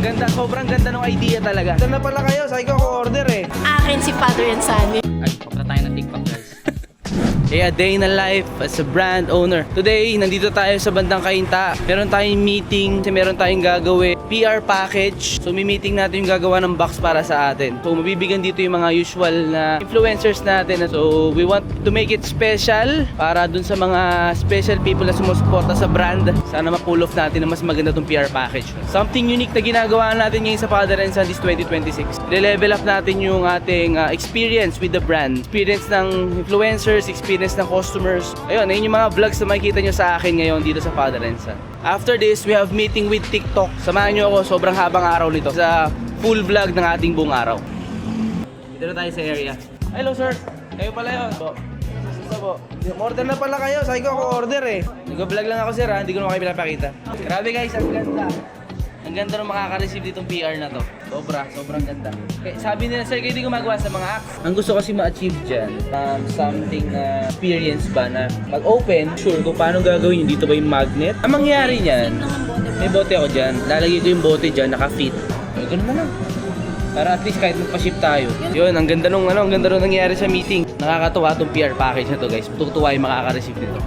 Sobrang ganda ng idea talaga. Saan na pala kayo? Saan ko order eh? Akin si Father and Son. Ay, papunta tayo ng TikTok guys. A day in a life as a brand owner. Today, nandito tayo sa bandang Cainta. Meron tayong meeting, meron tayong gagawin PR package. So, may meeting natin yung gagawa ng box para sa atin. So, mabibigyan dito yung mga usual na influencers natin. So, we want to make it special para dun sa mga special people na sumusuporta sa brand. Sana ma-pull off natin na mas maganda tong PR package. Something unique na ginagawa natin ngayon sa Father and Son this 2026. Re-level up natin yung ating experience with the brand. Experience ng influencers, experience ng customers. Ayun yung mga vlogs na makikita nyo sa akin ngayon dito sa Father and Son. After this, we have meeting with TikTok. Samahan nyo ako, sobrang habang araw nito sa full vlog ng ating buong araw. Dito na tayo sa area. Hello sir, kayo pala yun. Po. Order na pala kayo, sabi ko ako order eh. Nag-vlog lang ako sir ha, hindi ko naman kayo pinapakita. Grabe guys, ang ganda. Ang ganda nung makaka-receive ditong PR na to. Sobrang ganda. Okay, sabi nila, sir, kayo di gumagawa sa mga apps. Ang gusto kasi ma-achieve dyan, something na experience ba na mag-open, sure kung paano gagawin yun. Dito ba yung magnet? Ang mangyari niyan, may bote ako dyan. Lalagay ko yung bote dyan, naka-fit. Ay, ganun na lang. Para at least kahit magpa-ship tayo. Yun, ang ganda nung nangyari sa meeting. Nakakatuwa tong PR package na to guys. Tutuwa yung makaka-receive nito.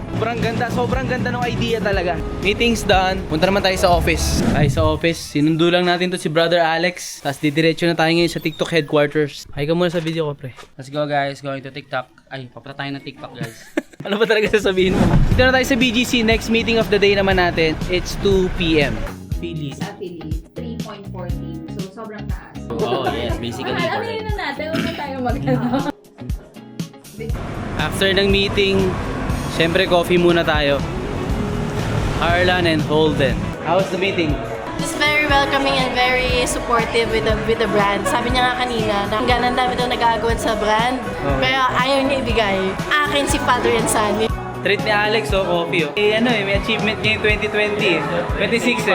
Sobrang ganda ng idea talaga. Meeting's done. Punta naman tayo sa office. Sinundo lang natin to si Brother Alex. Tapos didiretso na tayo ngayon sa TikTok headquarters. Ay ka muna sa video ko pre. Let's go guys, going to TikTok. Ay, papunta tayo ng TikTok guys. Ano ba talaga sasabihin mo? Dito na tayo sa BGC. Next meeting of the day naman natin. It's 2 PM. Phillies. Affiliate, 3.14. So, sobrang taas. Oh yes, basically Ano correct. yun na natin? Huwag na tayo magkano. After ng meeting, syempre coffee muna tayo. Harlan and Holden. How was the meeting? He's very welcoming and very supportive with the brand. Sabi niya nga kanina na ang ganang dami daw nag-aagawan sa brand. Okay. Kaya ayaw niya ibigay. Akin si Father and Son. Treat ni Alex coffee may achievement niya yung 2020 26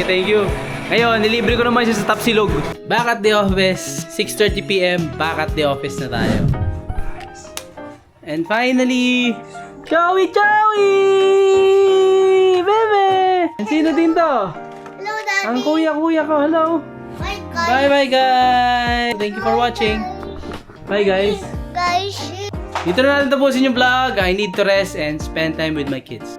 Thank you. Ngayon, nilibre ko naman siya sa Tapsilog. Back at the office, 6:30 PM, back at the office na tayo. And finally, Chowi! Bebe! Sino din to? Hello, Daddy. Ang kuya ko, hello. Bye, guys. Bye guys! Thank you for watching. Bye guys. Guys. Dito na natin tapusin yung vlog. I need to rest and spend time with my kids.